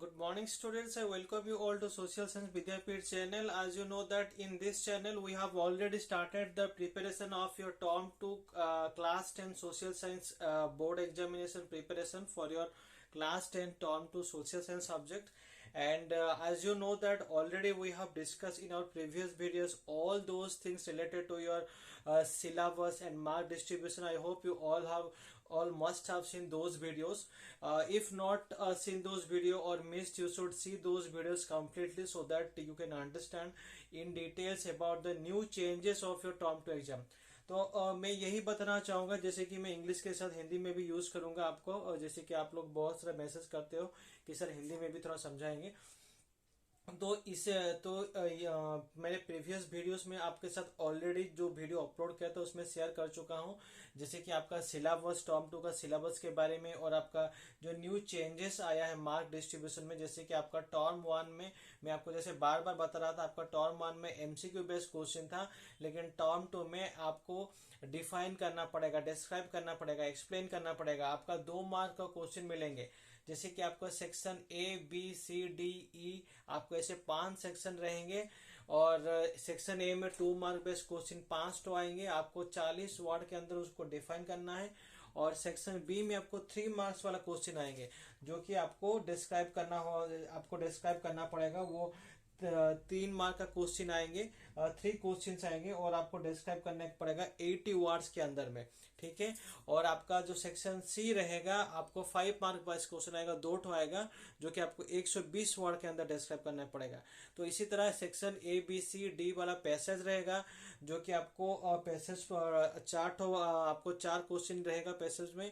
Good morning, students. I welcome you all to Social Science Vidyapeeth channel. As you know that in this channel we have already started the preparation of your Term 2 Class 10 Social Science board examination preparation for your Class 10 Term 2 Social Science subject. And as you know that already we have discussed in our previous videos all those things related to your syllabus and mark distribution. I hope you all must have seen those videos. If not seen those video or missed, you should see those videos completely so that you can understand in details about the new changes of your term 2 exam. तो मैं यही बताना चाहूंगा, जैसे कि मैं English के साथ हिंदी में भी यूज करूंगा आपको, और जैसे कि आप लोग बहुत सारा मैसेज करते हो कि सर हिंदी में भी थोड़ा समझाएंगे. तो इसे तो मैंने प्रीवियस वीडियोस में आपके साथ ऑलरेडी जो वीडियो अपलोड किया था उसमें शेयर कर चुका हूं, जैसे कि आपका सिलेबस टर्म 2 का सिलेबस के बारे में, और आपका जो न्यू चेंजेस आया है मार्क डिस्ट्रीब्यूशन में. जैसे कि आपका टर्म 1 में मैं आपको जैसे बार बार बता रहा था, आपका टर्म 1 में एमसीक्यू बेस्ड क्वेश्चन था, लेकिन टर्म 2 में आपको डिफाइन करना पड़ेगा, डिस्क्राइब करना पड़ेगा, एक्सप्लेन करना पड़ेगा. आपका 2 मार्क का क्वेश्चन मिलेंगे, जैसे कि आपका section A B C D E, आपको ऐसे 5 सेक्शन रहेंगे. और सेक्शन ए में 2 मार्क बेस्ड क्वेश्चन 5 तो आएंगे, आपको 40 वर्ड के अंदर उसको डिफाइन करना है. और सेक्शन बी में आपको 3 मार्क्स वाला क्वेश्चन आएंगे, जो कि आपको डिस्क्राइब करना हो, आपको डिस्क्राइब करना पड़ेगा. वो 3 मार्क का क्वेश्चन आएंगे, 3 क्वेश्चन आएंगे, और आपको डिस्क्राइब करना पड़ेगा 80 वर्ड्स के अंदर में. ठीक है. और आपका जो सेक्शन सी रहेगा, आपको 5 मार्क वाइज क्वेश्चन आएगा, 2 ठो आएगा, जो कि आपको 120 वर्ड के अंदर डिस्क्राइब करना पड़ेगा. तो इसी तरह section A B C D वाला पैसेज रहेगा, जो कि आपको पैसेज 4 आपको 4 क्वेश्चन रहेगा पैसेज में.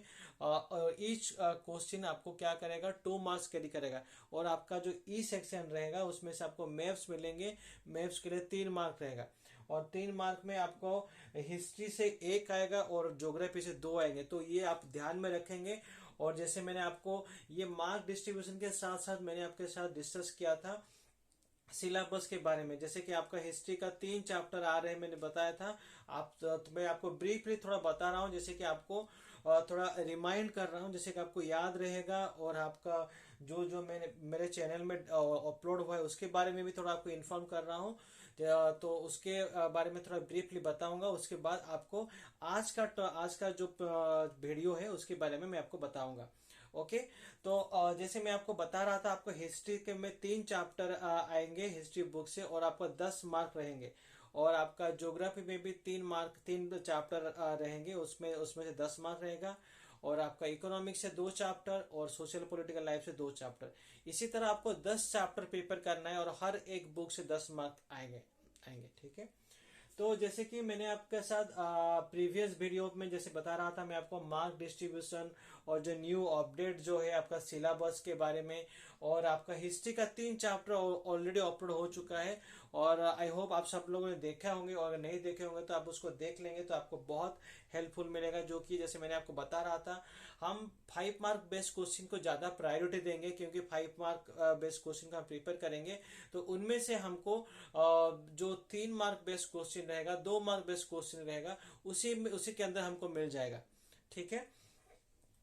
ईच क्वेश्चन आपको क्या करेगा, 2 मार्क्स कैरी करेगा. और आपका जो ई सेक्शन रहेगा उसमें से आपको मैप्स मिलेंगे, मैप्स के लिए 3 मार्क रहेगा. और 3 मार्क में आपको हिस्ट्री से 1 आएगा और ज्योग्राफी से 2 आएंगे. तो ये आप ध्यान में रखेंगे. और जैसे मैंने आपको ये मार्क डिस्ट्रीब्यूशन के साथ साथ मैंने आपके साथ डिस्कस किया था सिलेबस के बारे में, जैसे कि आपका हिस्ट्री का 3 चैप्टर आ रहे हैं, मैंने बताया था. तो मैं आपको ब्रीफली थोड़ा बता रहा हूँ, जैसे कि आपको थोड़ा रिमाइंड कर रहा हूँ, जैसे कि आपको याद रहेगा. और आपका जो जो मैंने मेरे चैनल में अपलोड हुआ है उसके बारे में भी थोड़ा आपको इन्फॉर्म कर रहा हूँ. तो उसके बारे में थोड़ा ब्रीफली बताऊंगा. उसके बाद आपको आज का जो वीडियो है उसके बारे में मैं आपको बताऊंगा. ओके. तो जैसे मैं आपको बता रहा था, आपको हिस्ट्री के में 3 चैप्टर आएंगे हिस्ट्री बुक से, और आपको 10 मार्क रहेंगे. और आपका ज्योग्राफी में भी 3 मार्क 3 चैप्टर रहेंगे, उसमें उसमें से 10 मार्क रहेगा. और आपका इकोनॉमिक्स से 2 चैप्टर, और सोशल पॉलिटिकल लाइफ से 2 चैप्टर. इसी तरह आपको 10 चैप्टर प्रिपेयर करना है, और हर एक बुक से 10 मार्क आएंगे आएंगे. ठीक है. तो जैसे कि मैंने आपके साथ प्रीवियस वीडियो में जैसे बता रहा था, मैं आपको मार्क डिस्ट्रीब्यूशन और जो न्यू अपडेट जो है आपका सिलेबस के बारे में, और आपका हिस्ट्री का 3 चैप्टर ऑलरेडी अपलोड हो चुका है. और आई होप आप सब लोगों ने देखा होंगे, और अगर नहीं देखे होंगे तो आप उसको देख लेंगे तो आपको बहुत हेल्पफुल मिलेगा. जो कि जैसे मैंने आपको बता रहा था, हम 5 मार्क बेस्ड क्वेश्चन को ज्यादा प्रायोरिटी देंगे, क्योंकि 5 मार्क बेस्ड क्वेश्चन का हम प्रिपेयर करेंगे. तो उनमें से हमको जो 3 मार्क बेस्ड क्वेश्चन रहेगा, 2 मार्क बेस्ड क्वेश्चन रहेगा, उसी के अंदर हमको मिल जाएगा. ठीक है.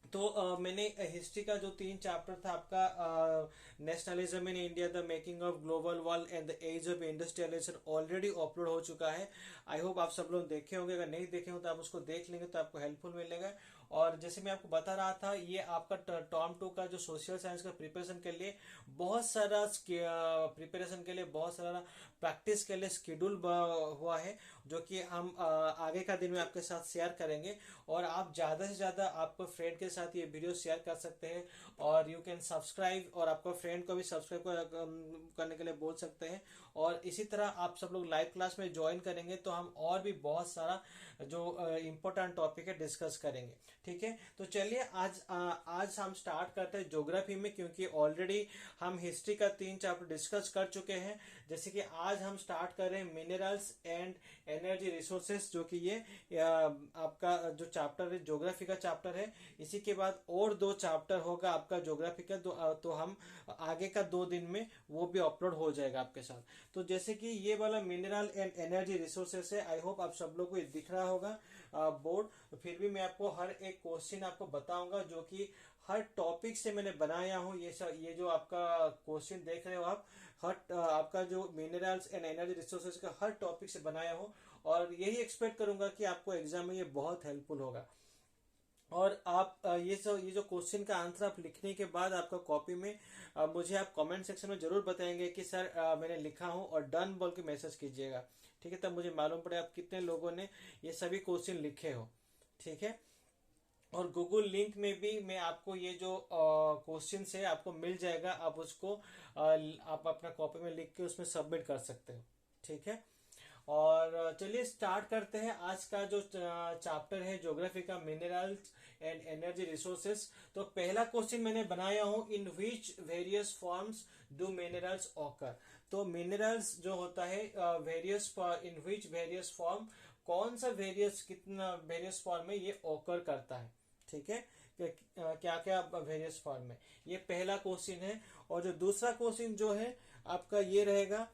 तो मैंने हिस्ट्री का जो 3 चैप्टर था आपका, nationalism in India, the making of global world and the age of industrialization, already upload हो चुका है. आई होप आप सब लोग देखे होंगे. अगर नहीं देखे हो तो आप उसको देख लेंगे तो आपको हेल्पफुल मिलेगा. और जैसे मैं आपको बता रहा था, ये आपका टर्म 2 का जो सोशल साइंस का प्रिपरेशन के लिए बहुत सारा प्रिपरेशन के लिए बहुत सारा प्रैक्टिस के लिए शेड्यूल हुआ है, जो कि हम आगे का दिन में आपके साथ शेयर करेंगे. और आप ज्यादा से ज्यादा आपको फ्रेंड के साथ ये वीडियो शेयर कर सकते हैं, और यू कैन सब्सक्राइब, और आपको फ्रेंड को भी सब्सक्राइब करने के लिए बोल सकते हैं. और इसी तरह आप सब लोग लाइव क्लास में ज्वाइन करेंगे तो हम और भी बहुत सारा जो इम्पोर्टेंट टॉपिक है डिस्कस करेंगे. ठीक है. तो चलिए आज हम स्टार्ट करते हैं ज्योग्राफी में, क्योंकि ऑलरेडी हम हिस्ट्री का 3 चैप्टर डिस्कस कर चुके हैं. जैसे कि आज हम स्टार्ट कर रहे हैं मिनरल्स एंड एनर्जी रिसोर्सेस, जो कि ये आपका जो चैप्टर है ज्योग्राफी का चैप्टर है. इसी के बाद और 2 चैप्टर होगा आपका ज्योग्राफी का, तो हम आगे का 2 दिन में वो भी अपलोड हो जाएगा आपके साथ. तो जैसे कि ये वाला मिनरल एंड एनर्जी रिसोर्सेस है, आई होप आप सब लोग को ये दिख रहा होगा बोर्ड. फिर भी मैं आपको हर एक क्वेश्चन आपको बताऊंगा, जो कि हर टॉपिक से मैंने बनाया हूँ। ये जो आपका क्वेश्चन देख रहे हो आप, हर आपका जो मिनरल्स एंड एनर्जी रिसोर्सेज का हर टॉपिक से बनाया हूँ, और यही एक्सपेक्ट करूंगा कि आपको एग्जाम में ये बहुत हेल्पफुल होगा। और आप ये जो क्वेश्चन का आंसर आप लिखने के बाद आपका कॉपी में मुझे आप कमेंट सेक्शन में जरूर बताएंगे कि सर मैंने लिखा हूँ, और डन बोल के मैसेज कीजिएगा। ठीक है, तब मुझे मालूम पड़े आप कितने लोगों ने ये सभी क्वेश्चन लिखे हो। ठीक है, और गूगल लिंक में भी मैं आपको ये जो क्वेश्चन है आपको मिल जाएगा, आप उसको आप अपना कॉपी में लिख के उसमें सबमिट कर सकते हो। ठीक है, और चलिए स्टार्ट करते हैं आज का जो चैप्टर है ज्योग्राफी का, मिनरल्स एंड एनर्जी रिसोर्सेस। तो पहला क्वेश्चन मैंने बनाया हूं, in which various forms do minerals occur. तो मिनरल्स जो होता है various, in which various form, कौन सा वेरियस, कितना वेरियस फॉर्म में ये ऑकर करता है। ठीक है, क्या क्या वेरियस फॉर्म में, ये पहला क्वेश्चन है। और जो दूसरा क्वेश्चन जो है आपका ये रहेगा,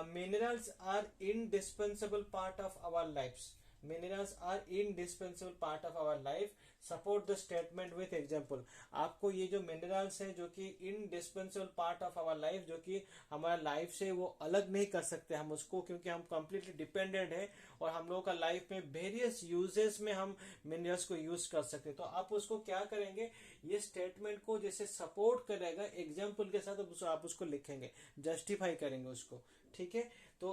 minerals are indispensable part of our lives. Minerals are indispensable part of our life. Support the statement with example. आपको ये जो मिनरल्स है जो कि indispensable part of our life, जो कि हमारा लाइफ से वो अलग नहीं कर सकते हम उसको, क्योंकि हम completely डिपेंडेंट है, और हम लोगों का लाइफ में वेरियस यूजेस में हम मिनरल्स को यूज कर सकते हैं। तो आप उसको क्या करेंगे, ये स्टेटमेंट को जैसे सपोर्ट करेगा एग्जाम्पल के साथ आप उसको लिखेंगे, जस्टिफाई करेंगे उसको। ठीक है, तो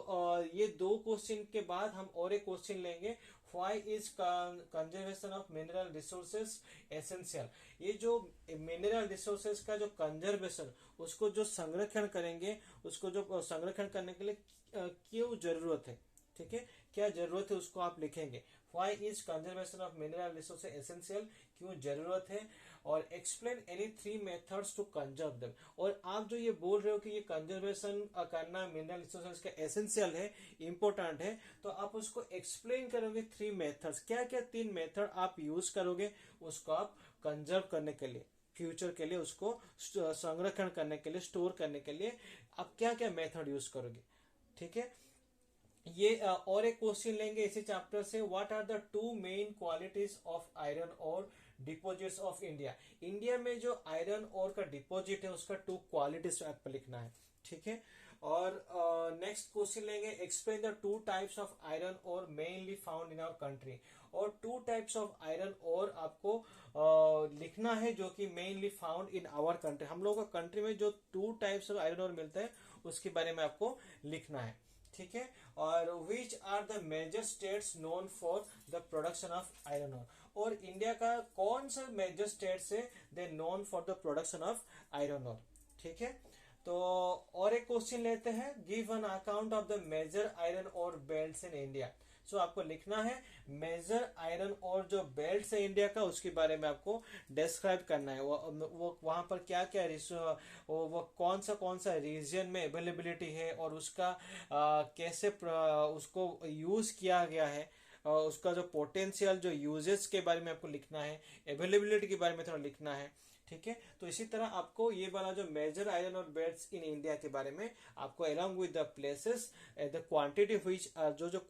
ये दो क्वेश्चन के बाद हम और एक क्वेश्चन लेंगे, why is conservation of mineral resources essential. ये जो मिनरल रिसोर्सेज का जो कंजर्वेशन, उसको जो संरक्षण करेंगे, उसको जो संरक्षण करने के लिए क्यों जरूरत है। ठीक है, क्या जरूरत है उसको आप लिखेंगे, why is conservation of mineral resources essential, क्यों जरूरत है। और explain any 3 methods to conserve them. और आप जो ये बोल रहे हो कि ये कंजर्वेशन करना मिनरल रिसोर्सेज का एसेंशियल है, इंपॉर्टेंट है, तो आप उसको एक्सप्लेन करोगे 3 मेथड्स, क्या क्या 3 मेथड आप यूज करोगे उसको आप कंजर्व करने के लिए, फ्यूचर के लिए उसको संरक्षण करने के लिए, स्टोर करने के लिए आप क्या क्या मेथड यूज करोगे। ठीक है, ये और एक क्वेश्चन लेंगे इसी चैप्टर से, what are the 2 main qualities of iron और डिपोजिट्स ऑफ इंडिया। इंडिया में जो आयरन और का डिपोजिट है उसका 2 क्वालिटीज आपको लिखना है। ठीक है, और नेक्स्ट क्वेश्चन लेंगे, explain the 2 types of iron और mainly found in our country. और 2 टाइप्स ऑफ आयरन और आपको लिखना है जो कि mainly found in our country, हम लोगों का कंट्री में जो 2 टाइप्स ऑफ आयरन और मिलता है उसके बारे में आपको लिखना है। ठीक है, और which are the major states known for the production of iron ore. और इंडिया का कौन सा मेजर स्टेट्स है they known for the production of iron ore. ठीक है, तो और एक क्वेश्चन लेते हैं, give an account of the major iron ore belts in India. So आपको लिखना है मेजर आयरन और जो बेल्ट है इंडिया का, उसके बारे में आपको डिस्क्राइब करना है, वो वहां पर क्या क्या वो कौन सा रीजन में अवेलेबिलिटी है, और उसका कैसे उसको यूज किया गया है, उसका जो पोटेंशियल, जो यूजेस के बारे में आपको लिखना है, अवेलेबिलिटी के बारे में थोड़ा लिखना है। ठीक है, तो इसी तरह आपको ये वाला जो मेजर आयरन और बेल्ट्स इन इंडिया के बारे में आपको along with the places, the quantity which जो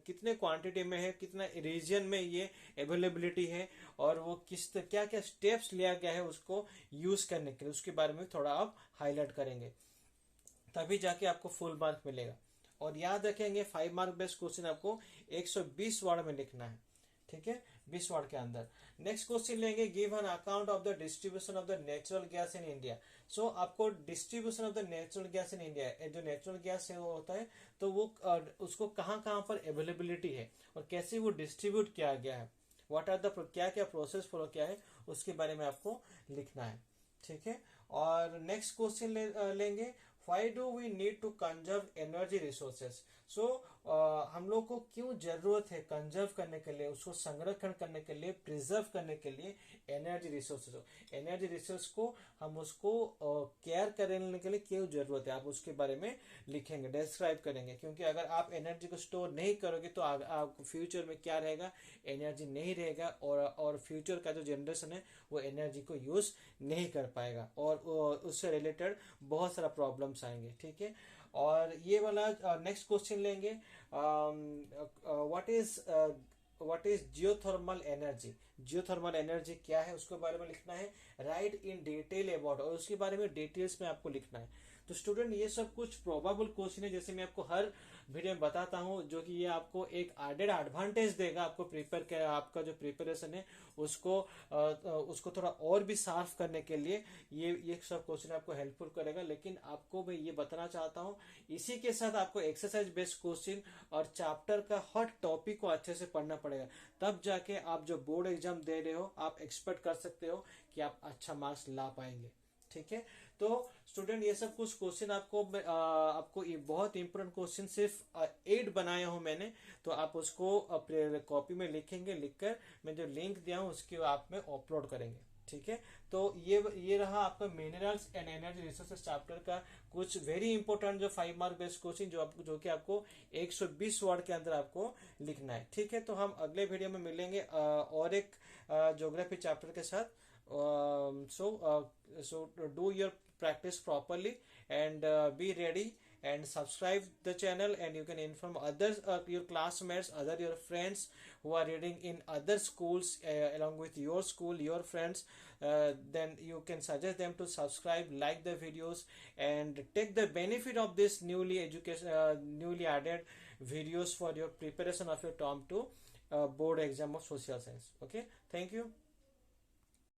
कितने क्वांटिटी में है, कितना रीजन में ये अवेलेबिलिटी है, और वो क्या क्या स्टेप्स लिया गया है उसको यूज करने के लिए, उसके बारे में थोड़ा आप हाईलाइट करेंगे, तभी जाके आपको फुल मार्क मिलेगा। और याद रखेंगे 5 मार्क बेस्ड क्वेश्चन आपको 120 वर्ड में लिखना है। ठीक है, 20 वर्ड के अंदर। नेक्स्ट क्वेश्चन लेंगे, give an account of the distribution of the natural gas in India. So आपको distribution of the natural gas in India, जो नेचुरल गैस है वो होता है, तो वो उसको कहाँ कहाँ पर अवेलेबिलिटी है और कैसे वो डिस्ट्रीब्यूट किया गया है, व्हाट आर द क्या क्या प्रोसेस फॉलो किया है, उसके बारे में आपको लिखना है। ठीक है, और नेक्स्ट क्वेश्चन लेंगे, why do we need to conserve energy resources. So हम लोग को क्यों जरूरत है कंजर्व करने के लिए, उसको संरक्षण करने के लिए, प्रिजर्व करने के लिए एनर्जी रिसोर्सेज। एनर्जी रिसोर्स को हम उसको केयर करने के लिए क्यों जरूरत है, आप उसके बारे में लिखेंगे, डिस्क्राइब करेंगे, क्योंकि अगर आप एनर्जी को स्टोर नहीं करोगे तो आप फ्यूचर में क्या रहेगा, एनर्जी नहीं रहेगा, और फ्यूचर का जो जनरेशन है वो एनर्जी को यूज नहीं कर पाएगा, और उससे रिलेटेड बहुत सारा प्रॉब्लम्स आएंगे। ठीक है, और ये वाला नेक्स्ट क्वेश्चन लेंगे, what is geothermal energy. Geothermal energy क्या है उसके बारे में लिखना है, राइट इन डिटेल अबाउट, और उसके बारे में डिटेल्स में आपको लिखना है। तो स्टूडेंट ये सब कुछ प्रोबेबल क्वेश्चन है, जैसे मैं आपको हर वीडियो में बताता हूँ, जो कि ये आपको एक एडेड एडवांटेज देगा आपको प्रिपेयर कर, आपका जो प्रिपरेशन है उसको थोड़ा और भी साफ करने के लिए ये सब क्वेश्चन आपको हेल्पफुल करेगा। लेकिन आपको मैं ये बताना चाहता हूँ, इसी के साथ आपको एक्सरसाइज बेस्ड क्वेश्चन और चैप्टर का हर टॉपिक को अच्छे से पढ़ना पड़ेगा, तब जाके आप जो बोर्ड एग्जाम दे रहे हो आप एक्सपेक्ट कर सकते हो कि आप अच्छा मार्क्स ला पाएंगे। ठीक है, तो स्टूडेंट ये सब कुछ क्वेश्चन आपको ये बहुत इंपॉर्टेंट क्वेश्चन सिर्फ 8 बनाया हूं मैंने, तो आप उसको अपने कॉपी में लिखेंगे, लिखकर मैं जो लिंक दिया हूं उसके आप में अपलोड करेंगे। ठीक है, तो ये रहा आपका minerals and energy resources chapter का कुछ वेरी इंपॉर्टेंट जो 5 मार्क बेस्ड क्वेश्चन जो कि आपको 120 वर्ड के अंदर आपको लिखना है। ठीक है, तो हम अगले वीडियो में मिलेंगे और एक ज्योग्राफी चैप्टर के साथ। So do your practice properly and be ready and subscribe the channel, and you can inform others, your classmates, your friends who are reading in other schools along with your school, your friends. Then you can suggest them to subscribe, like the videos, and take the benefit of this newly added videos for your preparation of your term 2 board exam of social science. Okay, thank you.